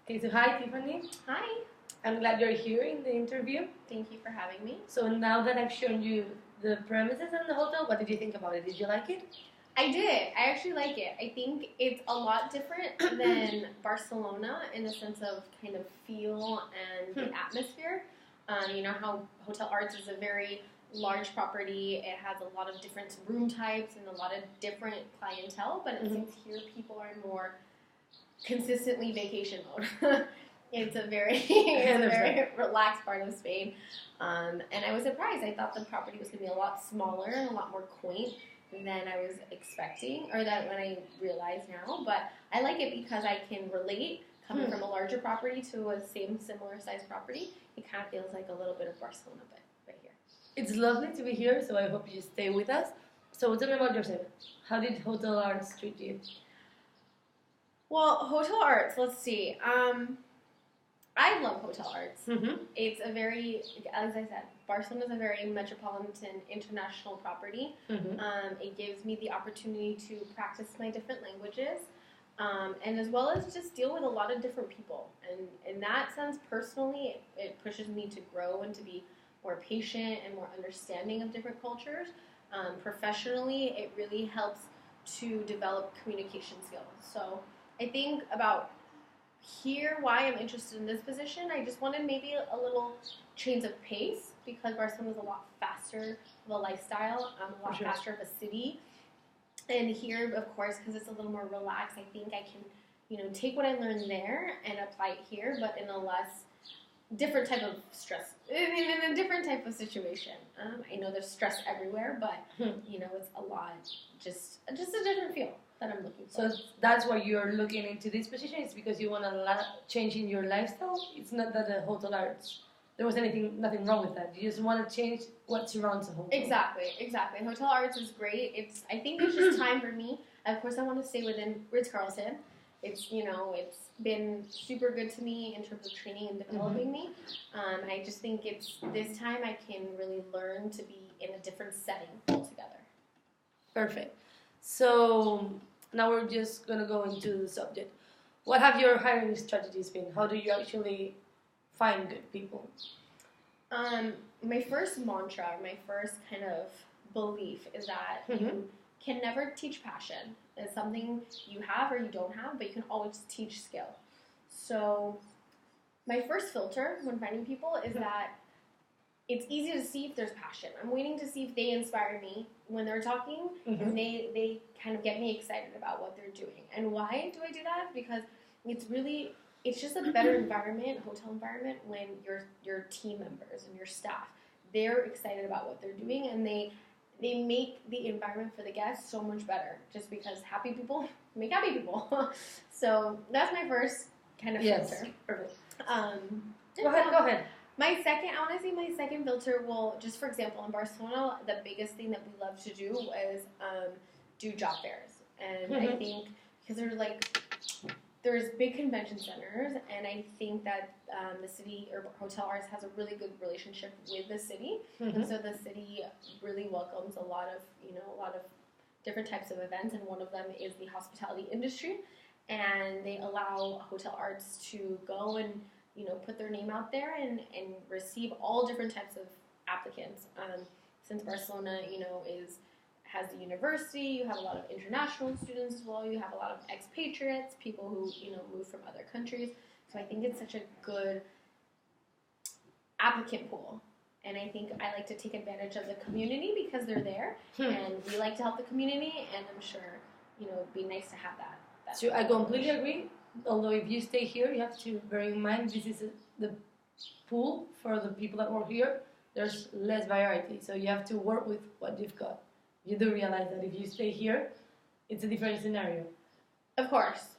Okay, so hi Tiffany. Hi. I'm glad you're here in the interview. Thank you for having me. So now that I've shown you the premises and the hotel, what did you think about it? Did you like it? I did. I actually like it. I think it's a lot different than Barcelona in the sense of kind of feel and the atmosphere. You know how Hotel Arts is a very large property. It has a lot of different room types and a lot of different clientele, but it seems here people are more consistently vacation mode. It's a very relaxed part of Spain. And I was surprised. I thought the property was going to be a lot smaller and a lot more quaint than I was expecting, or that when I realize now. But I like it because I can relate coming from a larger property to a similar sized property. It kind of feels like a little bit of Barcelona, but right here. It's lovely to be here, so I hope you stay with us. So tell me about yourself. How did Hotel Arts treat you? Well, Hotel Arts, let's see. I love Hotel Arts. It's a very, as I said, Barcelona is a very metropolitan, international property. It gives me the opportunity to practice my different languages, and as well as just deal with a lot of different people. And in that sense, personally, it pushes me to grow and to be more patient and more understanding of different cultures. Professionally, it really helps to develop communication skills. So I think about here why I'm interested in this position. I just wanted maybe a little change of pace because Barcelona is a lot faster of a lifestyle, a lot faster of a city. And here, of course, because it's a little more relaxed, I think I can, take what I learned there and apply it here, but in a different type of stress, in a different type of situation. I know there's stress everywhere, but it's a lot, just a different feel that I'm looking for. So that's why you're looking into this position. It's because you want to change in your lifestyle. It's not that the Hotel Arts, there was nothing wrong with that. You just want to change what surrounds the hotel. Exactly. Hotel Arts is great. I think it's just time for me. Of course, I want to stay within Ritz-Carlton. It's been super good to me in terms of training and developing me. I just think it's this time I can really learn to be in a different setting altogether. Perfect. So now we're just going to go into the subject. What have your hiring strategies been? How do you actually find good people? My first mantra, my first kind of belief is that you can never teach passion. It's something you have or you don't have, but you can always teach skill. So my first filter when finding people is that it's easy to see if there's passion. I'm waiting to see if they inspire me when they're talking, and they kind of get me excited about what they're doing. And why do I do that? Because it's just a better environment, hotel environment, when your team members and your staff, they're excited about what they're doing, and they make the environment for the guests so much better, just because happy people make happy people. So that's my first kind of filter. Perfect. Go ahead. My second filter will, just for example, in Barcelona, the biggest thing that we love to do is do job fairs. And I think, because there's big convention centers, and I think that the city or Hotel Arts has a really good relationship with the city. And so the city really welcomes a lot of different types of events, and one of them is the hospitality industry. And they allow Hotel Arts to go and put their name out there and receive all different types of applicants. Since Barcelona, has the university, you have a lot of international students as well. You have a lot of expatriates, people who, move from other countries. So I think it's such a good applicant pool. And I think I like to take advantage of the community because they're there. And we like to help the community, and I'm sure, it'd be nice to have that. So I completely agree. Although if you stay here, you have to bear in mind this is the pool for the people that work here. There's less variety, so you have to work with what you've got. You do realize that if you stay here, it's a different scenario. Of course.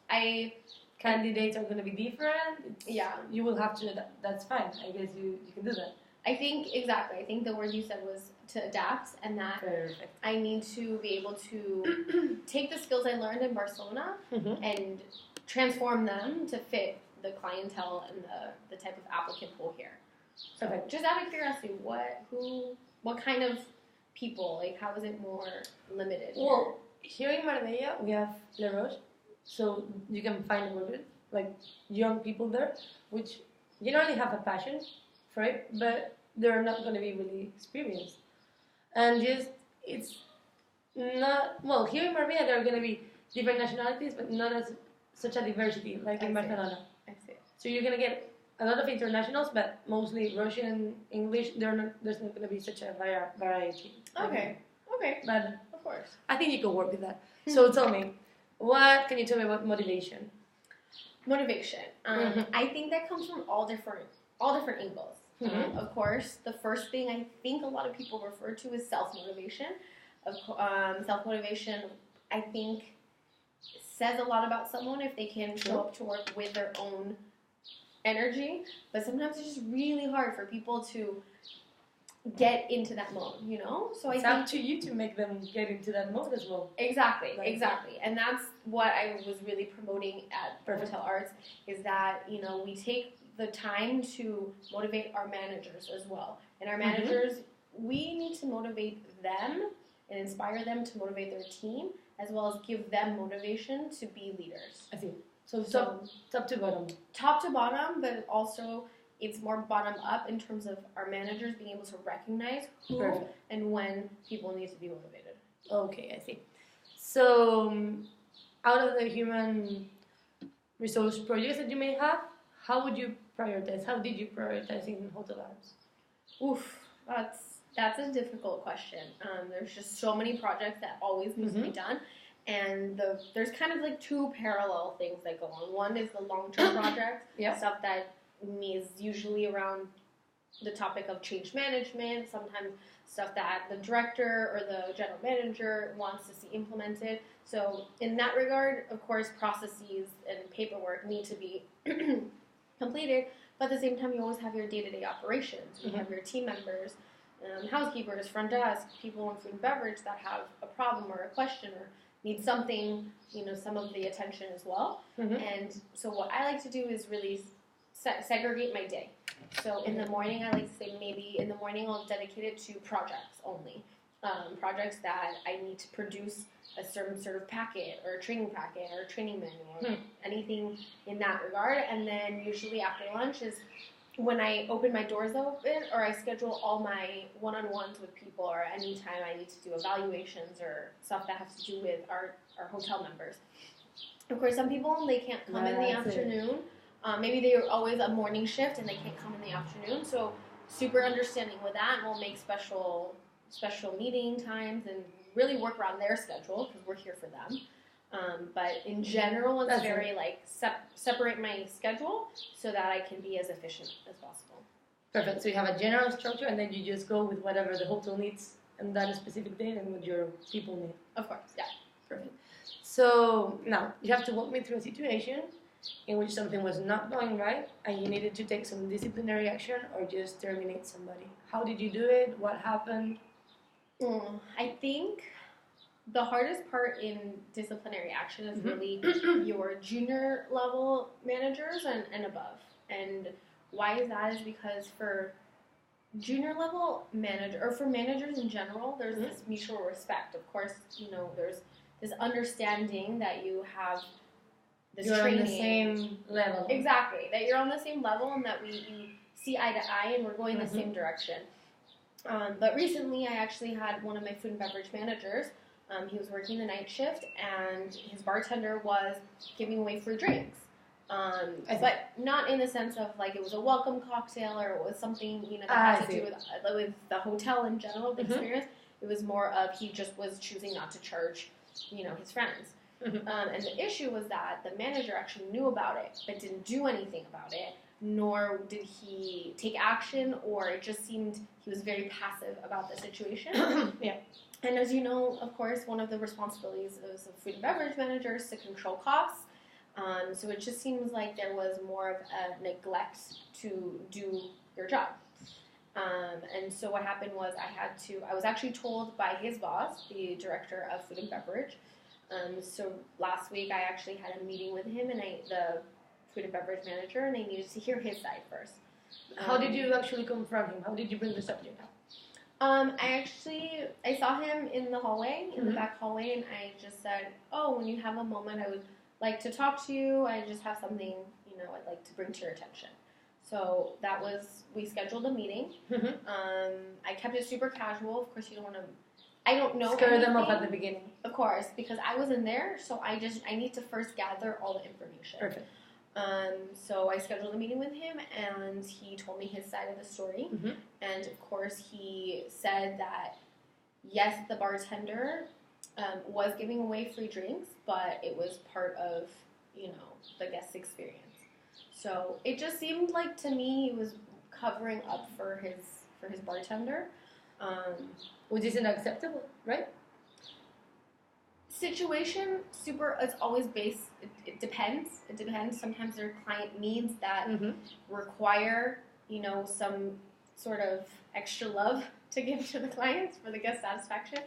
Candidates are going to be different. You will have to, that's fine. I guess you can do that. I think the word you said was to adapt, and that I need to be able to take the skills I learned in Barcelona and transform them to fit the clientele and the type of applicant pool here. So just out of curiosity, what kind of people, how is it more limited? Well, here in Marbella we have Le Roche, so you can find workers like young people there, which generally have a passion for it, but they're not going to be really experienced. And just it's not well here in Marbella there are going to be different nationalities, but not as such a diversity like in Barcelona. I see. So you're going to get a lot of internationals, but mostly Russian, English. There's not going to be such a variety. Okay. Okay. But of course, I think you can work with that. So tell me, what can you tell me about motivation? Motivation. I think that comes from all different angles. Of course, the first thing I think a lot of people refer to is self-motivation. Self-motivation, I think, says a lot about someone if they can show up to work with their own energy. But sometimes it's just really hard for people to get into that mode, you know? So it's up to you to make them get into that mode as well. Exactly. And that's what I was really promoting at Hotel Arts, is that, you know, we take the time to motivate our managers as well. And our managers, we need to motivate them and inspire them to motivate their team, as well as give them motivation to be leaders. I see. So top to bottom. Top to bottom, but also it's more bottom up in terms of our managers being able to recognize who and when people need to be motivated. Okay, I see. So, out of the human resource projects that you may have, how would you prioritize? How did you prioritize in Hotel Arts? Oof, that's a difficult question. There's just so many projects that always need to be done. And there's kind of like two parallel things that go on. One is the long-term projects, stuff that is usually around the topic of change management, sometimes stuff that the director or the general manager wants to see implemented. So in that regard, of course, processes and paperwork need to be completed, but at the same time, you always have your day-to-day operations. You have your team members, housekeepers, front desk, people in food and beverage that have a problem or a question or need something, you know, some of the attention as well. And so what I like to do is really segregate my day. So in the morning, I like to say maybe in the morning I'll dedicate it to projects only. Projects that I need to produce a certain sort of packet or a training packet or a training manual or anything in that regard. And then usually after lunch is when I open my doors open or I schedule all my one-on-ones with people or anytime I need to do evaluations or stuff that has to do with our hotel members. Of course, some people, they can't come in the afternoon. Maybe they're always a morning shift and they can't come in the afternoon. So super understanding with that, and we'll make special meeting times and really work around their schedule because we're here for them. But in general, it's very like separate my schedule so that I can be as efficient as possible. Perfect. So you have a general structure and then you just go with whatever the hotel needs on that specific day and what your people need. Of course, yeah. Perfect. So now you have to walk me through a situation in which something was not going right and you needed to take some disciplinary action or just terminate somebody. How did you do it? What happened? I think the hardest part in disciplinary action is really your junior level managers and above. And why is that? Is because for junior level manager, or for managers in general, there's this mutual respect. Of course, you know, there's this understanding that you have this you're training. On the same level. Exactly. That you're on the same level and that you see eye to eye and we're going in the same direction. But recently I actually had one of my food and beverage managers. He was working the night shift and his bartender was giving away free drinks. But not in the sense of like it was a welcome cocktail or it was something, you know, that had to do with the hotel in general, the experience. It was more of he just was choosing not to charge, you know, his friends. And the issue was that the manager actually knew about it but didn't do anything about it, nor did he take action, or it just seemed he was very passive about the situation. And as you know, of course, one of the responsibilities of a food and beverage manager is to control costs. So it just seems like there was more of a neglect to do your job. And so what happened was I was actually told by his boss, the director of food and beverage. So last week I actually had a meeting with him and the food and beverage manager, and I needed to hear his side first. How did you actually confront him? How did you bring the subject up? I saw him in the hallway, in the back hallway, and I just said, when you have a moment, I would like to talk to you. I just have something, I'd like to bring to your attention. So we scheduled a meeting. I kept it super casual. Of course, you don't want to, I don't know Scare them off at the beginning. Of course, because I wasn't there, so I need to first gather all the information. Perfect. So I scheduled a meeting with him, and he told me his side of the story. And of course, he said that yes, the bartender was giving away free drinks, but it was part of, the guest experience. So it just seemed like to me he was covering up for his bartender. Which isn't acceptable, right? Situation, it's always based, it depends. It depends. Sometimes there are client needs that require, some sort of extra love to give to the clients for the guest satisfaction.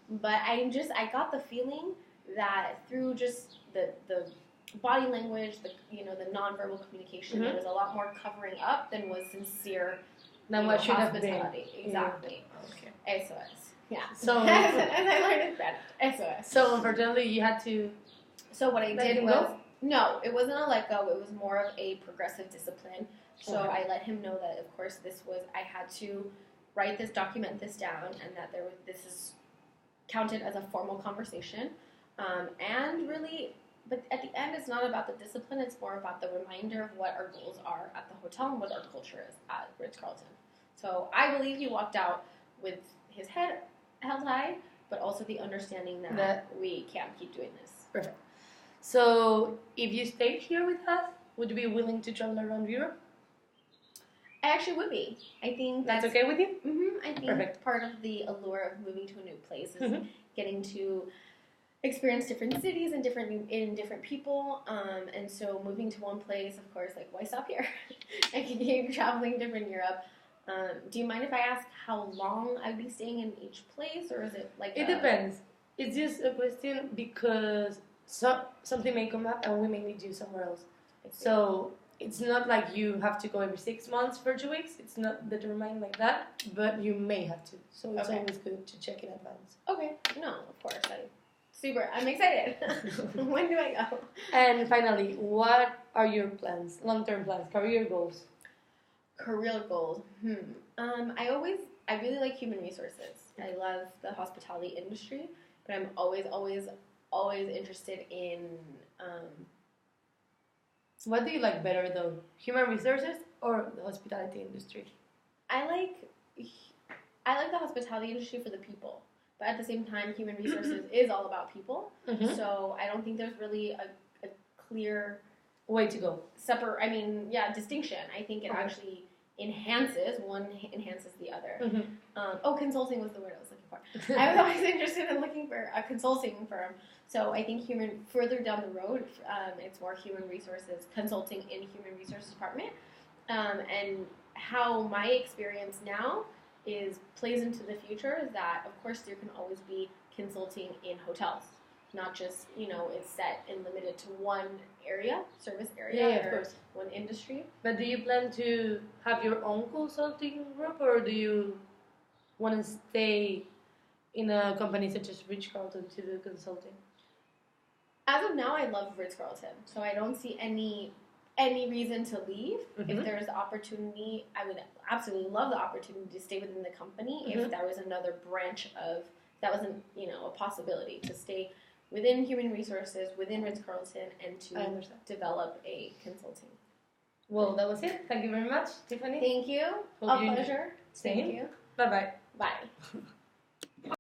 But I got the feeling that through just the body language, the nonverbal communication, there was a lot more covering up than was sincere. Than what should have been. Exactly. Yeah. Okay. SOS. Yeah. So as I learned in Spanish, SOS. So unfortunately, you had to. So what I did was no, it wasn't a let go. It was more of a progressive discipline. So I let him know that, of course, I had to document this down, and that this is counted as a formal conversation, and really. But at the end, it's not about the discipline. It's more about the reminder of what our goals are at the hotel and what our culture is at Ritz-Carlton. So I believe he walked out with his head held high, but also the understanding that we can't keep doing this. Perfect. So if you stayed here with us, would you be willing to travel around Europe? I actually would be. I think that's okay with you? I think Perfect. Part of the allure of moving to a new place is getting to experience different cities and different people, and so moving to one place, of course, like why stop here? I can keep traveling different Europe. Do you mind if I ask how long I'd be staying in each place, or is it like it depends? It's just a question because something may come up and we may need you somewhere else. So it's not like you have to go every 6 months for 2 weeks. It's not determined like that, but you may have to. So it's always good to check in advance. Okay. No, of course. Super. I'm excited. When do I go? And finally, what are your plans, long-term plans, career goals? Career goals. I really like human resources. I love the hospitality industry, but I'm always interested in. What do you like better, though? Human resources or the hospitality industry? I like the hospitality industry for the people. But at the same time, human resources is all about people. So I don't think there's really a clear way to go. Distinction. I think it actually one enhances the other. Consulting was the word I was looking for. I was always interested in looking for a consulting firm. So I think further down the road, it's more human resources, consulting in human resources department. And how my experience now plays into the future is that, of course, there can always be consulting in hotels, not just, it's set and limited to one service area, of course. One industry. But do you plan to have your own consulting group, or do you want to stay in a company such as Ritz-Carlton to do consulting? As of now, I love Ritz-Carlton, so I don't see any reason to leave. If there's the opportunity, I would absolutely love the opportunity to stay within the company. If there was another branch that wasn't, a possibility to stay within human resources, within Ritz-Carlton, and to develop a consulting. Well, that was it. Thank you very much, Tiffany. Thank you. A pleasure. Thank you. Bye-bye. Bye.